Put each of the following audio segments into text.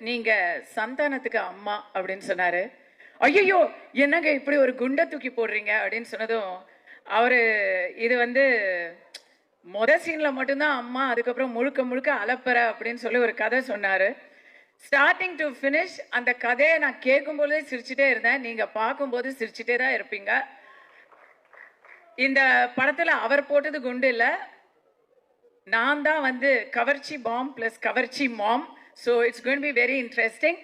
நீங்க சந்தானத்துக்கு அம்மா அப்படின்னு சொன்னாரு. ஐயோ என்னங்க இப்படி ஒரு குண்டை தூக்கி போடுறீங்க அப்படின்னு சொன்னதும் அவரு இது வந்து சீன்ல மட்டும்தான் அம்மா, அதுக்கப்புறம் முழுக்க முழுக்க அலப்பற அப்படின்னு சொல்லி ஒரு கதை சொன்னாரு. ஸ்டார்டிங் டு ஃபினிஷ் அந்த கதையை நான் கேட்கும்போதே சிரிச்சுட்டே இருந்தேன். நீங்க பார்க்கும்போது சிரிச்சுட்டே தான் இருப்பீங்க. இந்த படத்துல அவர் போட்டது குண்டு இல்லை, நான் தான் வந்து கவர்ச்சி பாம் பிளஸ் கவர்ச்சி ma'am. So it's going to be very interesting.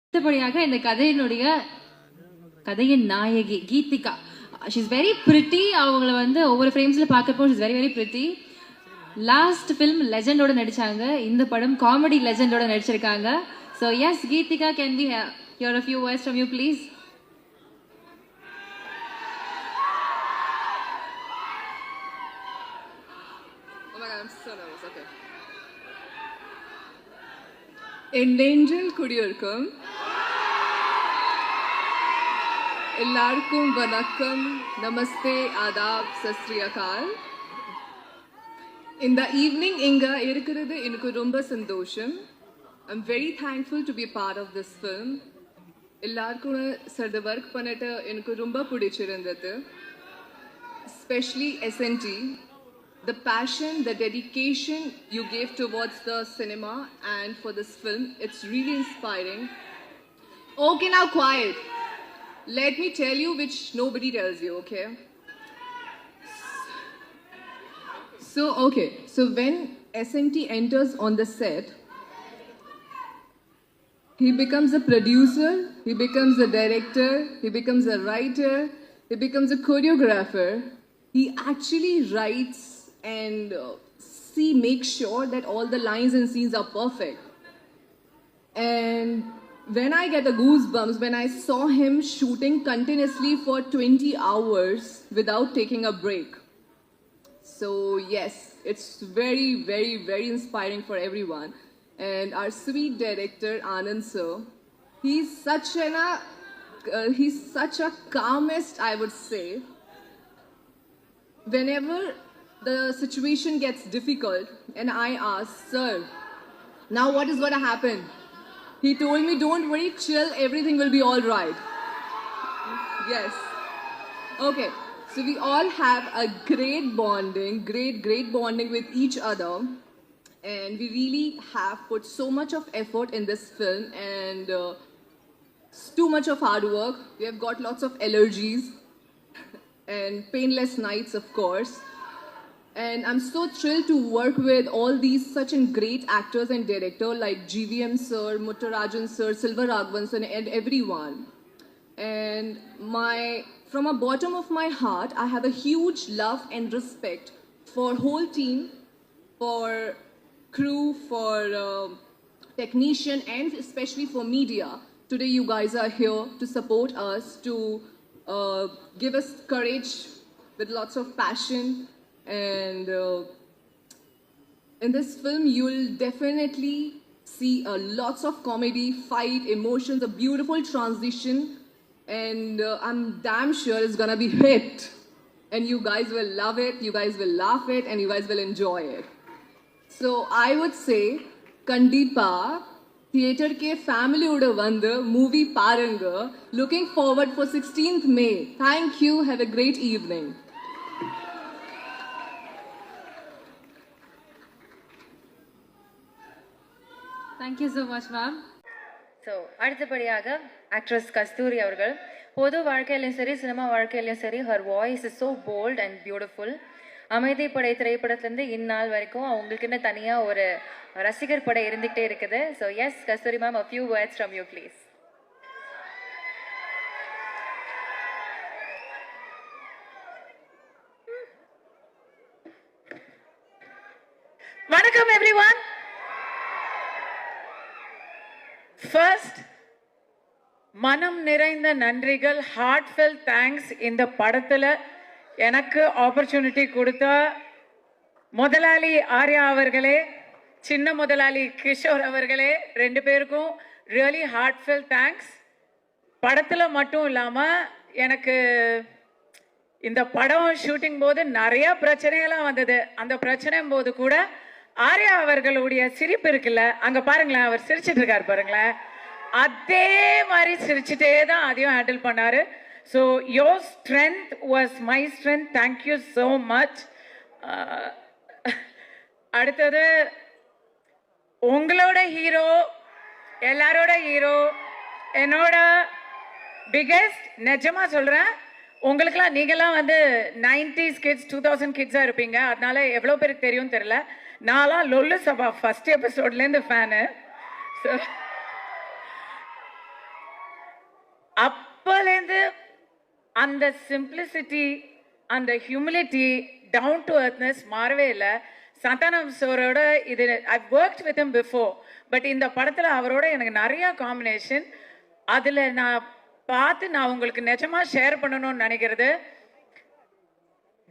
அடுத்தபடியாக இந்த கதையின் நாயகி Geethika. She is very pretty. அவங்கள வந்து ஒவ்வொரு ஃப்ரேம்ஸ்ல பார்க்கப்போ she is very very pretty. Last film லெஜெண்டோட நடிச்சாங்க, இந்த படம் காமெடி லெஜெண்டோட நடிச்சிருக்காங்க. So yes Geethika, can we hear a few words from you please? Oh my god, I'm so nervous. Okay. Endangered குடியிருக்கும் எல்லாருக்கும் வணக்கம், நமஸ்தே, ஆதாப், சஸ்ரீ அகால். இந்த ஈவினிங் இங்க இருக்கிறது எனக்கு ரொம்ப சந்தோஷம். I'm very thankful to be a part of this film. எல்லாருக்கும் சர்த ஒர்க் பண்ணிட்டு எனக்கு ரொம்ப பிடிச்சிருந்தது. Especially SNT, the passion, the dedication you gave towards the cinema and for this film, it's really inspiring. Okay, now quiet. Let me tell you which nobody tells you, okay? So when SNT enters on the set, he becomes a producer, he becomes a director, he becomes a writer, he becomes a choreographer. He actually writes and make sure that all the lines and scenes are perfect. And when I get the goosebumps when I saw him shooting continuously for 20 hours without taking a break. So yes, it's very, very, very inspiring for everyone. And our sweet director Anand sir, he's such a calmest, I would say. Whenever the situation gets difficult and I ask, sir, now what is going to happen? He told me, don't worry, chill, everything will be all right. Yes. Okay, so we all have a great bonding with each other. And we really have put so much of effort in this film and too much of hard work. We have got lots of allergies and painless nights, of course. And I'm so thrilled to work with all these such great actors and directors like GVM sir, Muttarajan sir, Silva Raghavan sir, and everyone. And from the bottom of my heart, I have a huge love and respect for whole team, for crew, for technician, and especially for media. Today you guys are here to support us, to give us courage with lots of passion. And in this film you'll definitely see lots of comedy, fight, emotions, a beautiful transition, and I'm damn sure it's gonna be hit, and you guys will love it, you guys will laugh it, and you guys will enjoy it. So I would say kandipa theater ke family oda vandu movie parunga. Looking forward for 16th May. Thank you, have a great evening. Thank you so much ma'am. So அடுத்தபடியாக actress Kasthuri அவர்கள். பொது வாழ்க்கையிலையும் சரி, cinema வாழ்க்கையிலையும் சரி, her voice is so bold and beautiful. Amaidhippadai திரைப்படத்துலேருந்து இந்நாள் வரைக்கும் அவங்களுக்குன்னு தனியாக ஒரு ரசிகர் படை இருந்துகிட்டே இருக்குது. So S Kasthuri ma'am, a few words from you please. வணக்கம் எவ்ரிவன். ஃபர்ஸ்ட், மனம் நிறைந்த நன்றிகள், ஹார்ட்ஃபெல் தேங்க்ஸ். இந்த படத்தில் எனக்கு ஆப்பர்ச்சுனிட்டி கொடுத்த முதலாளி ஆர்யா அவர்களே, சின்ன முதலாளி கிஷோர் அவர்களே, ரெண்டு பேருக்கும் ரியலி ஹார்ட்ஃபெல் தேங்க்ஸ். படத்தில் மட்டும் இல்லாமல் எனக்கு இந்த படம் ஷூட்டிங் போது நிறைய பிரச்சனைகள்லாம் வந்தது. அந்த பிரச்சனை போது கூட ஆர்யா அவர்களுடைய சிரிப்பு இருக்குல்ல, அங்க பாருங்களேன், அவர் சிரிச்சிட்டு இருக்காரு பாருங்களேன், அதே மாதிரி சிரிச்சுட்டே தான் அதையும் ஹேண்டில் பண்ணாரு. So your strength was my strength. Thank you so much. அடுத்தது உங்களோட ஹீரோ, எல்லாரோட ஹீரோ, என்னோட பிகெஸ்ட். நிஜமா சொல்றேன், உங்களுக்குலாம் நீங்களாம் வந்து 90s கிட்ஸ் 2000 கிட்ஸாக இருப்பீங்க. அதனால எவ்வளோ பேருக்கு தெரியும் தெரியல. நான்லாம் லொல்லு சபா ஃபர்ஸ்ட் எபிசோட்லேருந்து ஃபேனு. ஸோ அப்போலேருந்து அந்த சிம்பிளிசிட்டி, அந்த ஹியூமிலிட்டி, டவுன் டு அர்த்னஸ் மாறவே இல்லை. சந்தானம் சாரோட இது ஐ worked with him before, but இந்த படத்தில் அவரோட எனக்கு நிறையா காம்பினேஷன். அதில் நான் நான் உங்களுக்கு நிஜமாக ஷேர் பண்ணணும்னு நினைக்கிறது,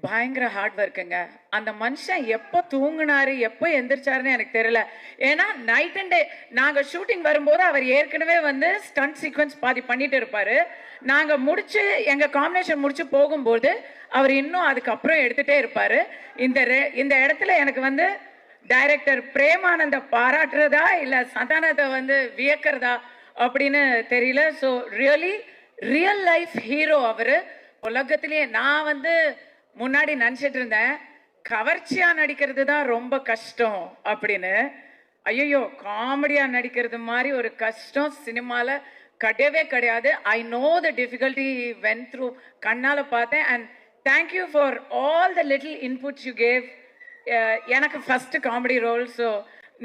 பயங்கர ஹார்ட் ஒர்க்குங்க. அந்த மனுஷன் எப்போ தூங்குனாரு எப்போ எந்திரிச்சாருன்னு எனக்கு தெரியல. ஏன்னா நைட் அண்ட் டே நாங்கள் ஷூட்டிங் வரும்போது அவர் ஏற்கனவே வந்து ஸ்டண்ட் சீக்வன்ஸ் பாதி பண்ணிட்டு இருப்பாரு. நாங்கள் முடிச்சு எங்கள் காம்பினேஷன் முடிச்சு போகும்போது அவர் இன்னும் அதுக்கப்புறம் எடுத்துகிட்டே இருப்பார். இந்த இடத்துல எனக்கு வந்து டைரக்டர் பிரேமானந்த பாராட்டுறதா இல்லை சந்தானத்தை வந்து வியக்கிறதா அப்படின்னு தெரியல. ஸோ ரியல் லைஃப் ஹீரோ அவர். உலகத்திலேயே நான் வந்து முன்னாடி நினச்சிட்டு இருந்தேன் கவர்ச்சியாக நடிக்கிறது தான் ரொம்ப கஷ்டம் அப்படின்னு. ஐயோ, காமெடியாக நடிக்கிறது மாதிரி ஒரு கஷ்டம் சினிமாவில் கிடையவே கிடையாது. I know the difficulty went through, கண்ணால் பார்த்தேன். And thank you for all the little inputs you gave. எனக்கு ஃபஸ்ட்டு காமெடி ரோல். ஸோ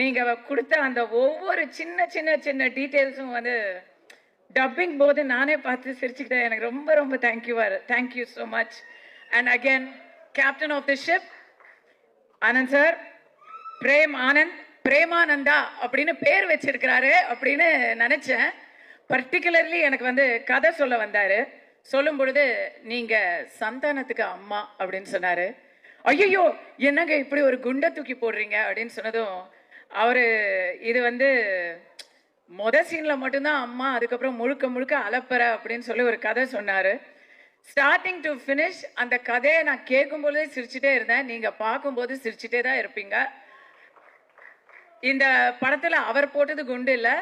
நீங்கள் கொடுத்த அந்த ஒவ்வொரு சின்ன சின்ன சின்ன டீட்டெயில்ஸும் வந்து டப்பிங் போது நானே பார்த்து சிரிச்சுக்கிட்டேன். எனக்கு ரொம்ப ரொம்ப thank you so much. And again captain of the ship Anand sir, Premananda அப்படின்னு பேர் வச்சிருக்கிறாரு அப்படின்னு நினச்சேன். பர்டிகுலர்லி எனக்கு வந்து கதை சொல்ல வந்தார். சொல்லும் பொழுது நீங்கள் சந்தானத்துக்கு அம்மா அப்படின்னு சொன்னார். ஐயோ, என்னங்க இப்படி ஒரு குண்டை தூக்கி போடுறீங்க அப்படின்னு சொன்னதும் அவர் இது வந்து சீனில் மட்டும்தான் அம்மா, அதுக்கப்புறம் முழுக்க முழுக்க அலப்பற அப்படின்னு சொல்லி ஒரு கதை சொன்னார். ஸ்டார்டிங் டு ஃபினிஷ் அந்த கதையை நான் கேட்கும்போதே சிரிச்சுட்டே இருந்தேன். நீங்கள் பார்க்கும்போது சிரிச்சுட்டே தான் இருப்பீங்க. இந்த படத்தில் அவர் போட்டது குண்டு இல்லை,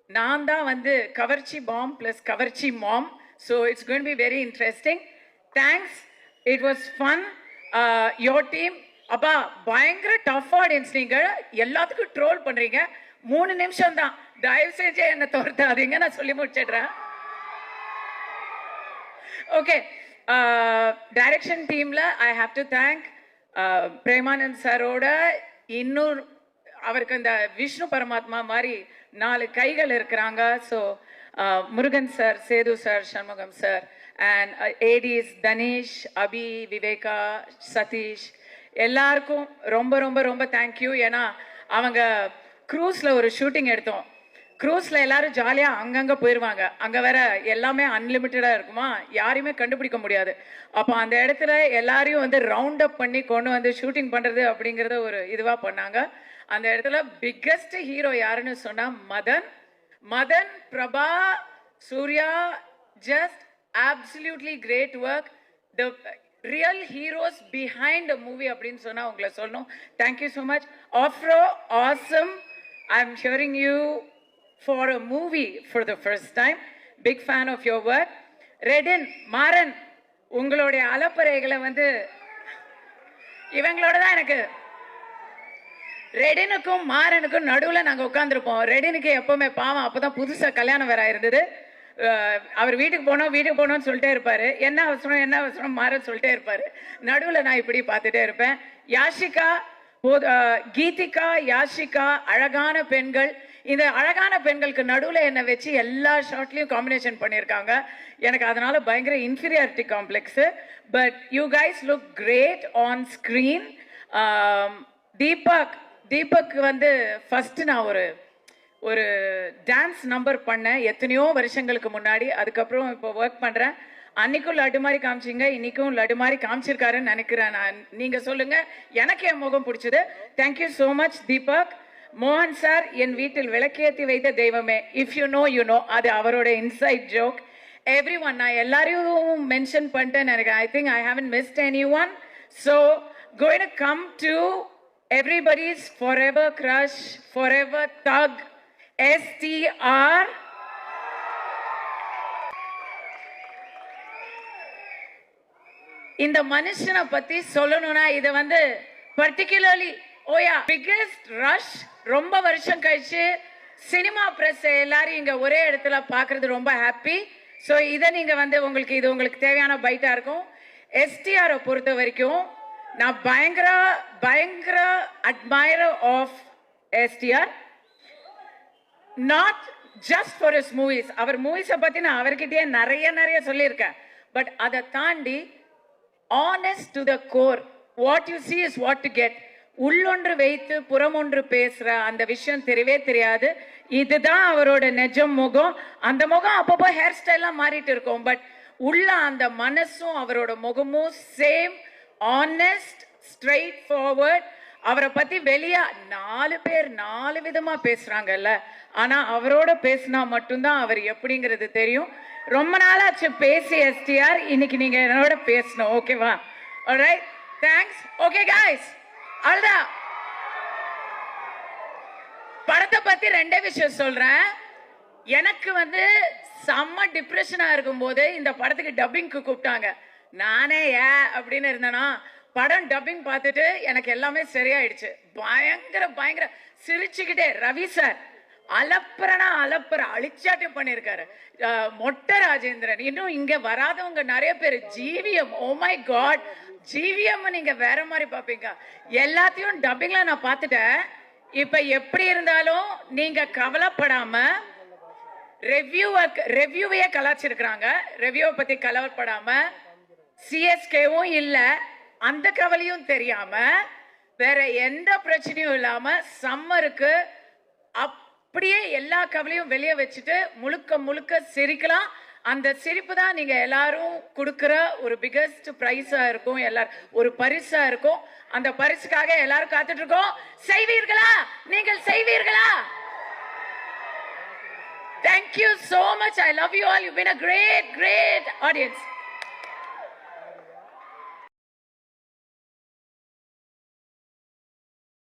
நான் தான் வந்து கவர்ச்சி பாம் ப்ளஸ் கவர்ச்சி ma'am. So it's going to be very interesting. Thanks, it was fun. Your team அப்பா பயங்கர டஃப் ஆடியன்ஸ். நீங்கள் எல்லாத்துக்கும் ட்ரோல் பண்ணுறீங்க. 3 நிமிஷம் தான், தயவு செஞ்சு என்னை துரத்தாதீங்க, நான் சொல்லி முடிச்சிடுறேன். ஓகே, டைரக்ஷன் டீமில் I have to thank Premanand சாரோட இன்னொரு அவருக்கு இந்த விஷ்ணு பரமாத்மா மாதிரி 4 கைகள் இருக்கிறாங்க. So Murugan sir, Sethu sir, Shanmugam sir, and ADs Dhanesh, Abi, Viveka, Sathish, எல்லாருக்கும் ரொம்ப ரொம்ப ரொம்ப தேங்க்யூ. ஏன்னா அவங்க க்ரூஸில் ஒரு ஷூட்டிங் எடுத்தோம். க்ரூஸில் எல்லாரும் ஜாலியாக அங்கங்கே போயிடுவாங்க. அங்கே வேற எல்லாமே அன்லிமிட்டடாக இருக்குமா, யாரையுமே கண்டுபிடிக்க முடியாது. அப்போ அந்த இடத்துல எல்லாரையும் வந்து ரவுண்ட் அப் பண்ணி கொண்டு வந்து ஷூட்டிங் பண்ணுறது அப்படிங்கிறத ஒரு இதுவாக பண்ணாங்க. அந்த இடத்துல பிக்கஸ்ட் ஹீரோ யாருன்னு சொன்னால் Madhan, Prabha, Suriya, just absolutely great work. The real heroes behind the movie அப்படின்னு சொன்னால் உங்களை சொல்லணும். Thank you so much. Afro, awesome. I'm hearing you for a movie for the first time. Big fan of your work. Redin, Maran, உங்களுடைய அலப்பறைகளை வந்து இவங்களோட தான் எனக்கு, ரெடினுக்கும் மாறனுக்கும் நடுவில் நாங்கள் உட்காந்துருப்போம். ரெடினுக்கு எப்போவுமே பாவம், அப்போ தான் புதுசாக கல்யாணம் வேற இருந்தது. அவர் வீட்டுக்கு போனோம்னு சொல்லிட்டே இருப்பார். என்ன அவசரம் மாறன் சொல்லிட்டே இருப்பார். நடுவில் நான் இப்படி பார்த்துட்டே இருப்பேன். யாஷிகா, கீதிகா, யாஷிகா, அழகான பெண்கள். இந்த அழகான பெண்களுக்கு நடுவில் என்னை வச்சு எல்லா ஷார்ட்லேயும் காம்பினேஷன் பண்ணியிருக்காங்க. எனக்கு அதனால பயங்கர inferiority complex. But you guys look great on screen. Deepak வந்து ஃபஸ்ட்டு நான் ஒரு டான்ஸ் நம்பர் பண்ணேன் எத்தனையோ வருஷங்களுக்கு முன்னாடி. அதுக்கப்புறம் இப்போ ஒர்க் பண்ணுறேன். அன்றைக்கும் லட்டு மாதிரி காமிச்சிங்க, இன்றைக்கும் லட்டு மாதிரி காமிச்சிருக்காருன்னு நினைக்கிறேன் நான். நீங்கள் சொல்லுங்கள், எனக்கு என் முகம் பிடிச்சது. Thank you so much Deepak. மோகன் சார், என் வீட்டில் விளக்கேற்றி வைத்த தெய்வமே, if you know you know, அது அவரோட இன்சைட் ஜோக். எவ்ரி ஒன், நான் எல்லாரையும் மென்ஷன் பண்ணிட்டேன்னு நினைக்கிறேன். I think I haven't mist any one. So going to come to everybody's forever crush, forever thug, STR. இந்த மனுஷனை பத்தி சொல்லணும்னா இதை வந்து பர்டிகுலர்லி ஓயா பிகெஸ்ட் ரஷ், ரொம்ப வருஷம் கழிச்சு சினிமா பிரஸ் எல்லாரும் இங்க ஒரே இடத்துல பாக்குறது ரொம்ப ஹாப்பி. ஸோ இதை நீங்க வந்து உங்களுக்கு இது உங்களுக்கு தேவையான பைட்டா இருக்கும். எஸ்டிஆரை பொறுத்த வரைக்கும் நான் பயங்கர admirer of STR. Not just for his movies. அவர் மூவிஸை பத்தி நான் அவர்கிட்டயே நிறைய சொல்லியிருக்கேன். பட் அதை தாண்டி honest to the core, what you see is what to get. உள்ளொன்று வைத்து புறமொன்று பேசுற அந்த விஷயம் தெரியவே தெரியாது. இதுதான் அவரோட நிஜம் முகம். அந்த முகம் அப்பப்போ ஹேர் ஸ்டைல்லாம் மாறிட்டு இருக்கும். பட் உள்ள அந்த மனசும் அவரோட முகமும் சேம், ஆனஸ்ட், ஸ்ட்ரெயிட் ஃபார்வர்ட். அவரை பத்தி வெளியே 4 பேர் 4 விதமா பேசுறாங்கல்ல, ஆனா அவரோட பேசினா மட்டும்தான் அவர் எப்படிங்கிறது தெரியும். ரொம்ப நாளாச்சு பேசி எஸ்டிஆர், இன்னைக்கு நீங்க என்னோட பேசணும். ஓகேவா? Alright, thanks. ஓகே கைஸ், அவ்வளவுதான். படத்தை பத்தி 2 விஷயம் சொல்றேன். எனக்கு வந்து செம்ம டிப்ரெஷனா இருக்கும் போது இந்த படத்துக்கு டப்பிங்க்கு கூப்பிட்டாங்க. நானே அப்படின்னு இருந்தேனா, படம் டப்பிங் பார்த்துட்டு எனக்கு எல்லாமே சரியாயிடுச்சு. பயங்கர சிரிச்சுக்கிட்டே ரவி சார் அலப்பற அழிச்சாட்டம் பண்ணியிருக்காரு. மொட்டை ராஜேந்திரன், இன்னும் இங்க வராதவங்க நிறைய பேர். GVM, oh my God, GVM நீங்க வேற மாதிரி பாப்பீங்க. எல்லாத்தையும் டப்பிங்ல நான் பார்த்துட்டேன். இப்ப எப்படி இருந்தாலும் நீங்க கவலைப்படாம ரெவ்யூவையே கலாச்சிருக்கிறாங்க. ரெவ்யூவை பத்தி கவலைப்படாம, சிஎஸ்கேவும் இல்ல, அந்த கவலையும் தெரியாம, வேற எந்த பிரச்சனையும் இல்லாம சம்மருக்கு அப்படியே எல்லா கவலையும் வெளியே வச்சுட்டு முழுக்க சிரிக்கலாம். அந்த சிரிப்பு தான் நீங்க எல்லாரும் கொடுக்கிற ஒரு பிகெஸ்ட் பிரைஸா இருக்கும், எல்லாரும் ஒரு பரிசா இருக்கும். அந்த பரிசுக்காக எல்லாரும் காத்துட்டு இருக்கோம். செய்வீர்களா? நீங்கள் செய்வீர்களா? Thank you so much. I love you all. You've been a great audience.